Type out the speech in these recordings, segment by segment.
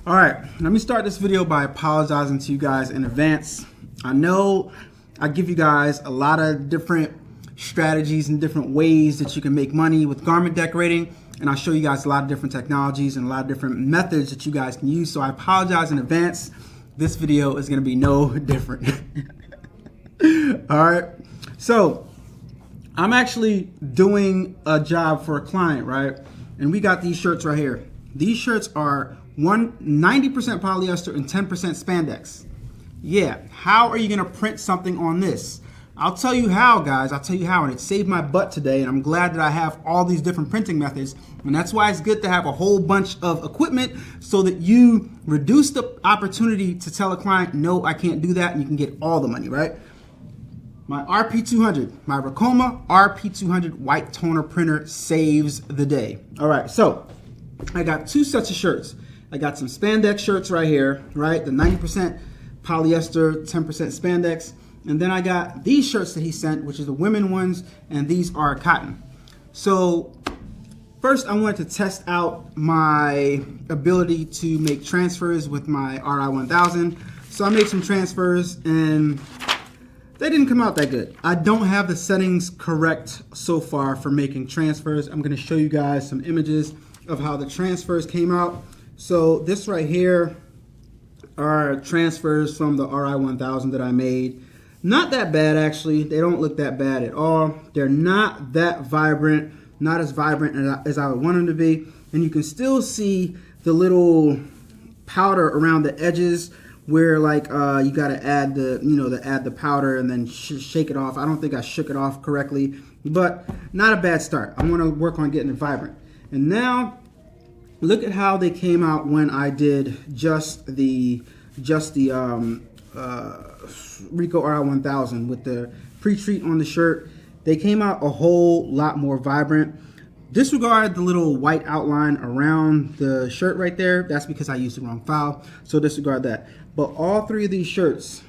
All right, let me start this video by apologizing to you guys in advance. I know I give you guys a lot of different strategies and different ways that you can make money with garment decorating, and I show you guys a lot of different technologies and a lot of different methods that you guys can use. So I apologize in advance. This video is going to be no different. All right, so I'm actually doing a job for a client, right? And we got these shirts right here. These shirts are 90% polyester and 10% spandex. Yeah, how are you gonna print something on this? I'll tell you how, guys. I'll tell you how, and it saved my butt today, and I'm glad that I have all these different printing methods, and that's why it's good to have a whole bunch of equipment so that you reduce the opportunity to tell a client, no, I can't do that, and you can get all the money, right? My RP200, my Ricoma RP200 white toner printer saves the day. All right, so I got two sets of shirts. I got some spandex shirts right here, right? The 90% polyester, 10% spandex. And then I got these shirts that he sent, which is the women ones, and these are cotton. So first I wanted to test out my ability to make transfers with my RI1000. So I made some transfers and they didn't come out that good. I don't have the settings correct so far for making transfers. I'm gonna show you guys some images of how the transfers came out. So this right here are transfers from the RI1000 that I made. Not that bad, actually. They don't look that bad at all. They're not that vibrant, not as vibrant as I would want them to be. And you can still see the little powder around the edges where like you gotta add the powder and then shake it off. I don't think I shook it off correctly, but not a bad start. I wanna work on getting it vibrant. And now, look at how they came out when I did just the Rico RI1000 with the pre-treat on the shirt. They came out a whole lot more vibrant. Disregard the little white outline around the shirt right there. That's because I used the wrong file, so disregard that. But all three of these shirts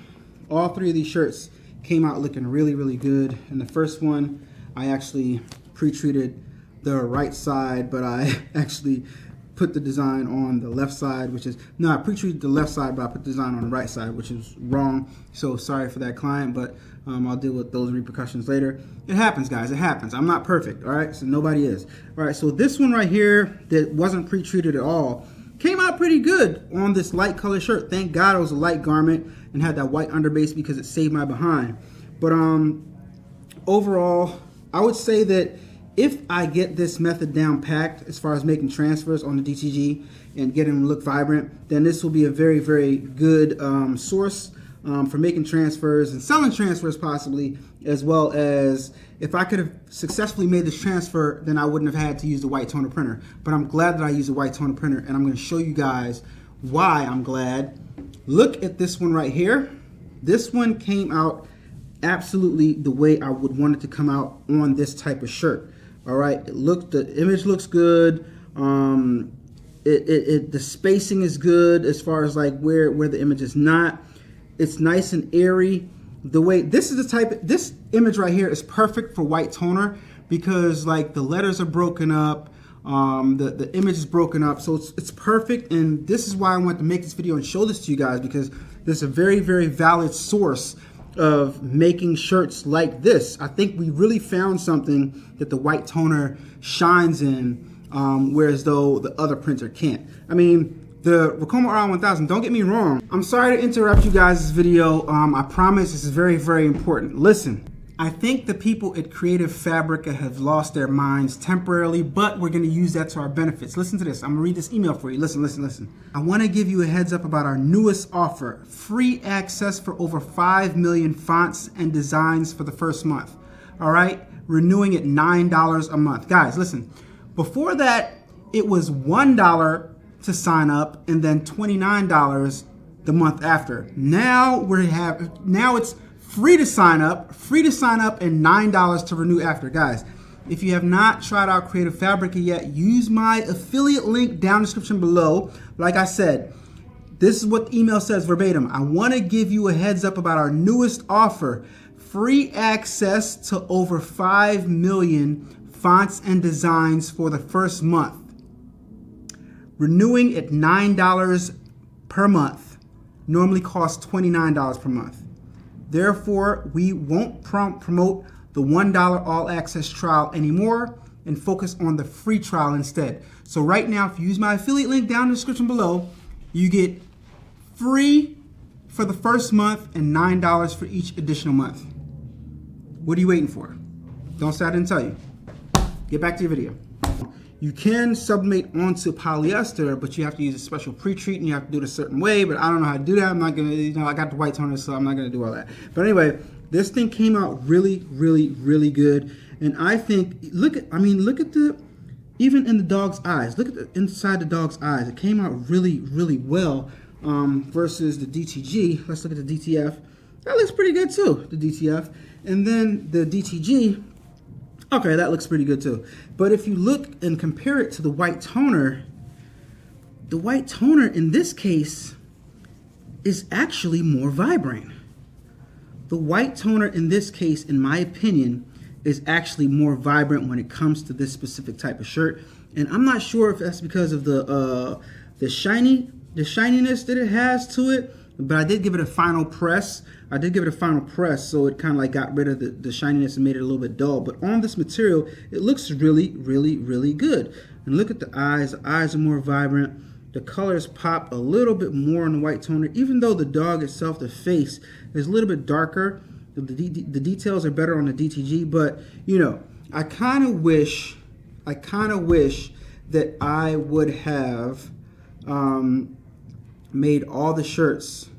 came out looking really, really good. And the first one, I actually pre-treated the right side, but I actually put the design on the left side, which is, no, I pre-treated the left side, but I put the design on the right side, which is wrong. So sorry for that client, but I'll deal with those repercussions later. It happens, guys, it happens. I'm not perfect, all right? So nobody is. All right, so this one right here that wasn't pre-treated at all came out pretty good on this light color shirt. Thank God it was a light garment and had that white underbase because it saved my behind. But overall, I would say that if I get this method down packed as far as making transfers on the DTG and getting them to look vibrant, then this will be a very, very good source for making transfers and selling transfers possibly, as well as if I could have successfully made this transfer, then I wouldn't have had to use the white toner printer. But I'm glad that I used the white toner printer, and I'm going to show you guys why I'm glad. Look at this one right here. This one came out absolutely the way I would want it to come out on this type of shirt. All right, the image looks good. The spacing is good as far as like where the image is not. It's nice and airy. The way this image right here is perfect for white toner because like the letters are broken up, the image is broken up, so it's perfect. And this is why I wanted to make this video and show this to you guys, because there's a very, very valid source of making shirts like this. I think we really found something that the white toner shines in, whereas though the other printer can't. I mean, the Ricoma RI1000, don't get me wrong. I'm sorry to interrupt you guys' video. I promise this is very, very important. Listen, I think the people at Creative Fabrica have lost their minds temporarily, but we're gonna use that to our benefits. Listen to this, I'm gonna read this email for you. Listen, listen, listen. I wanna give you a heads up about our newest offer. Free access for over 5 million fonts and designs for the first month. All right, renewing at $9 a month. Guys, listen, before that, it was $1 to sign up and then $29 the month after. Now it's free to sign up and $9 to renew after. Guys, if you have not tried out Creative Fabrica yet, use my affiliate link down in the description below. Like I said, this is what the email says verbatim. I want to give you a heads up about our newest offer. Free access to over 5 million fonts and designs for the first month. Renewing at $9 per month normally costs $29 per month. Therefore, we won't promote the $1 all access trial anymore and focus on the free trial instead. So right now, if you use my affiliate link down in the description below, you get free for the first month and $9 for each additional month. What are you waiting for? Don't say I didn't tell you. Get back to your video. You can sublimate onto polyester, but you have to use a special pre-treat and you have to do it a certain way, but I don't know how to do that. I'm not gonna, I got the white toner, so I'm not gonna do all that. But anyway, this thing came out really, really, really good. And I think, look at the, even in the dog's eyes, look at the inside the dog's eyes. It came out really, really well versus the DTG. Let's look at the DTF. That looks pretty good too, the DTF. And then the DTG, okay, that looks pretty good too. But if you look and compare it to the white toner in this case is actually more vibrant. The white toner in this case, in my opinion, is actually more vibrant when it comes to this specific type of shirt. And I'm not sure if that's because of the shininess that it has to it, but I did give it a final press. So it kind of like got rid of the shininess and made it a little bit dull. But on this material, it looks really, really, really good. And look at the eyes. The eyes are more vibrant. The colors pop a little bit more on the white toner, even though the dog itself, the face, is a little bit darker. The details are better on the DTG, but you know, I kind of wish that I would have made all the shirts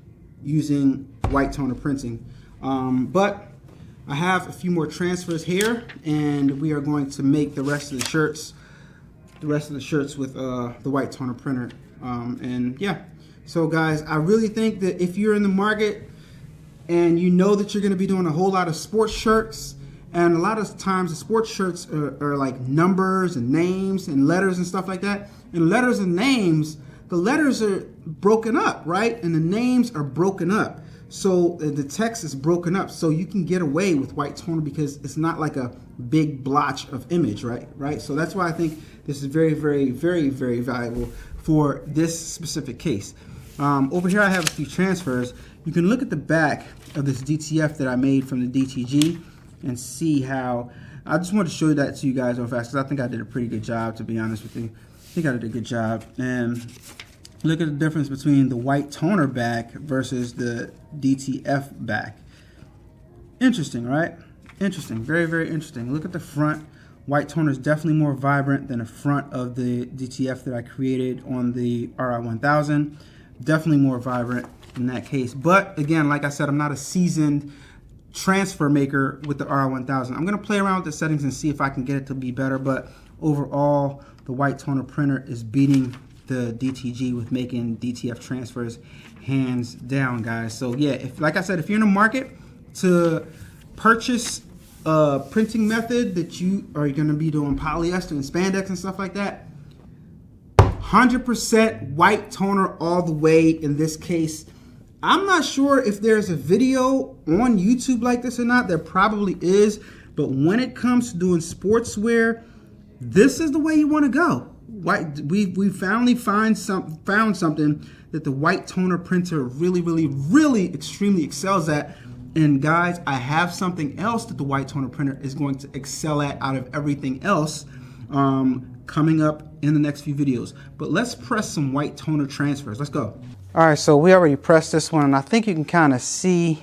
using white toner printing. But I have a few more transfers here, and we are going to make the rest of the shirts with the white toner printer. And yeah, so guys, I really think that if you're in the market and you know that you're going to be doing a whole lot of sports shirts, and a lot of times the sports shirts are like numbers and names and letters and stuff like that, and letters and names, the letters are broken up, right? And the names are broken up. So the text is broken up, so you can get away with white toner because it's not like a big blotch of image, right? So that's why I think this is very, very, very, very valuable for this specific case. Over here I have a few transfers. You can look at the back of this DTF that I made from the DTG and see how, I just wanted to show that to you guys real fast because I think I did a pretty good job, to be honest with you. I think I did a good job. And look at the difference between the white toner back versus the DTF back. Interesting, right? Interesting, very, very interesting. Look at the front. White toner is definitely more vibrant than the front of the DTF that I created on the RI1000. Definitely more vibrant in that case. But again, like I said, I'm not a seasoned transfer maker with the RI1000. I'm gonna play around with the settings and see if I can get it to be better, but overall, the white toner printer is beating the DTG with making DTF transfers hands down, guys. So yeah, like I said, if you're in the market to purchase a printing method that you are going to be doing polyester and spandex and stuff like that, 100% white toner all the way in this case. I'm not sure if there's a video on YouTube like this or not. There probably is, but when it comes to doing sportswear, this is the way you want to go. We finally found something that the white toner printer really extremely excels at. And guys, I have something else that the white toner printer is going to excel at out of everything else coming up in the next few videos. But let's press some white toner transfers. Let's go. All right, so we already pressed this one, and I think you can kind of see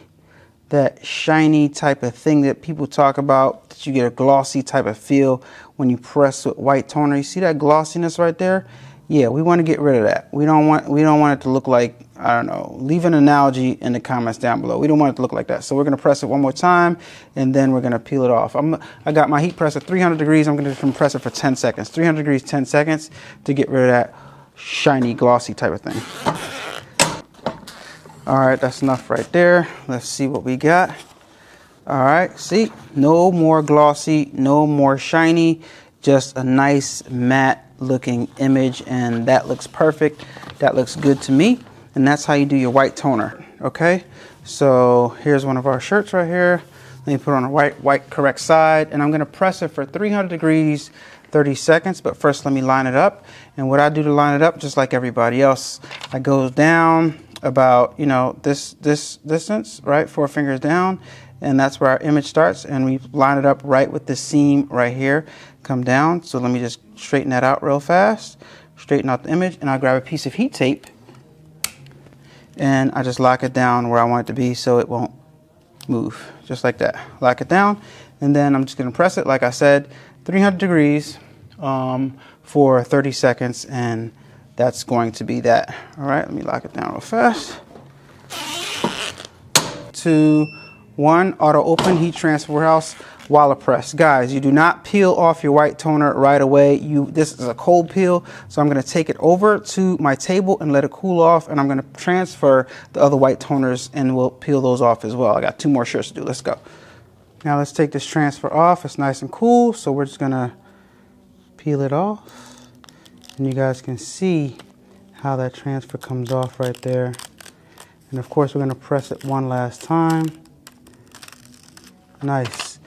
that shiny type of thing that people talk about, that you get a glossy type of feel when you press with white toner. You see that glossiness right there? Yeah, we want to get rid of that. We don't want it to look like, I don't know, leave an analogy in the comments down below. We don't want it to look like that. So we're going to press it one more time, and then we're going to peel it off. I got my heat press at 300 degrees. I'm going to compress it for 10 seconds. 300 degrees, 10 seconds to get rid of that shiny, glossy type of thing. All right, that's enough right there. Let's see what we got. All right, see, no more glossy, no more shiny, just a nice matte looking image, and that looks perfect. That looks good to me, and that's how you do your white toner. Okay, so here's one of our shirts right here. Let me put it on a white correct side, and I'm gonna press it for 300 degrees, 30 seconds. But first, let me line it up. And what I do to line it up, just like everybody else, I go down about, you know, this distance, right? 4 fingers down, and that's where our image starts. And we line it up right with the seam right here. Come down. So let me just straighten that out real fast. Straighten out the image, and I grab a piece of heat tape, and I just lock it down where I want it to be so it won't move, just like that. Lock it down, and then I'm just gonna press it, like I said, 300 degrees for 30 seconds, and that's going to be that. All right, let me lock it down real fast. 2, 1, auto open, heat transfer warehouse, walla press. Guys, you do not peel off your white toner right away. This is a cold peel, so I'm gonna take it over to my table and let it cool off, and I'm gonna transfer the other white toners and we'll peel those off as well. I got 2 more shirts to do, let's go. Now let's take this transfer off. It's nice and cool, so we're just gonna peel it off. And you guys can see how that transfer comes off right there. And of course, we're gonna press it one last time. Nice.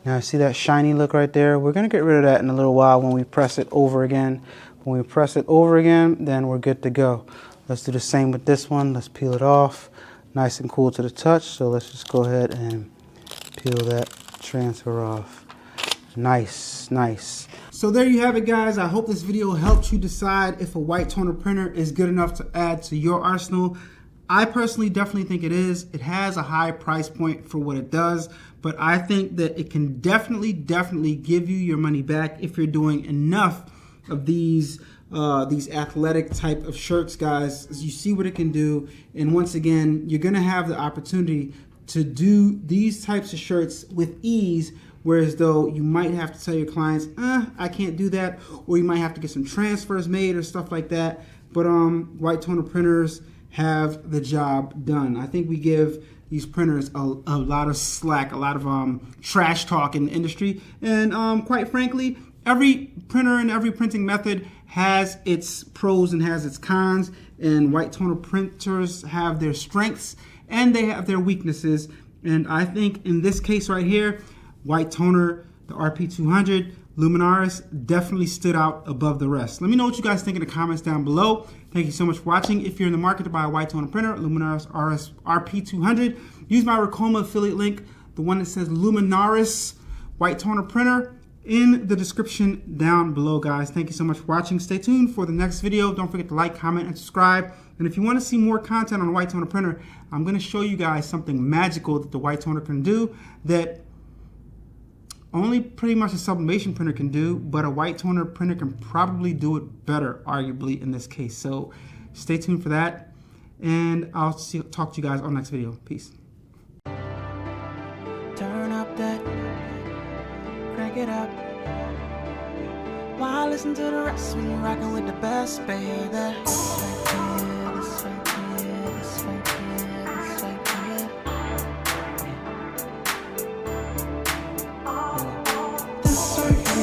Now see that shiny look right there? We're gonna get rid of that in a little while when we press it over again. When we press it over again, then we're good to go. Let's do the same with this one. Let's peel it off. Nice and cool to the touch. So let's just go ahead and peel that transfer off. Nice, nice. So there you have it, guys. I hope this video helped you decide if a white toner printer is good enough to add to your arsenal. I personally definitely think it is. It has a high price point for what it does, but I think that it can definitely give you your money back if you're doing enough of these athletic type of shirts, guys. You see what it can do, and once again, you're gonna have the opportunity to do these types of shirts with ease, whereas though you might have to tell your clients, I can't do that, or you might have to get some transfers made or stuff like that. But white toner printers have the job done. I think we give these printers a lot of slack, a lot of trash talk in the industry, and quite frankly, every printer and every printing method has its pros and has its cons, and white toner printers have their strengths and they have their weaknesses. And I think in this case right here, white toner, the RP200, Luminaris definitely stood out above the rest. Let me know what you guys think in the comments down below. Thank you so much for watching. If you're in the market to buy a white toner printer, Luminaris RP200, use my Ricoma affiliate link, the one that says Luminaris white toner printer, in the description down below, guys. Thank you so much for watching. Stay tuned for the next video. Don't forget to like, comment, and subscribe. And if you want to see more content on a white toner printer, I'm going to show you guys something magical that the white toner can do that only pretty much a sublimation printer can do, but a white toner printer can probably do it better, arguably, in this case. So stay tuned for that, and I'll talk to you guys on the next video. Peace. Turn up that, crank it up. Why listen to the rest when you're rocking with the best, baby? This right here, this right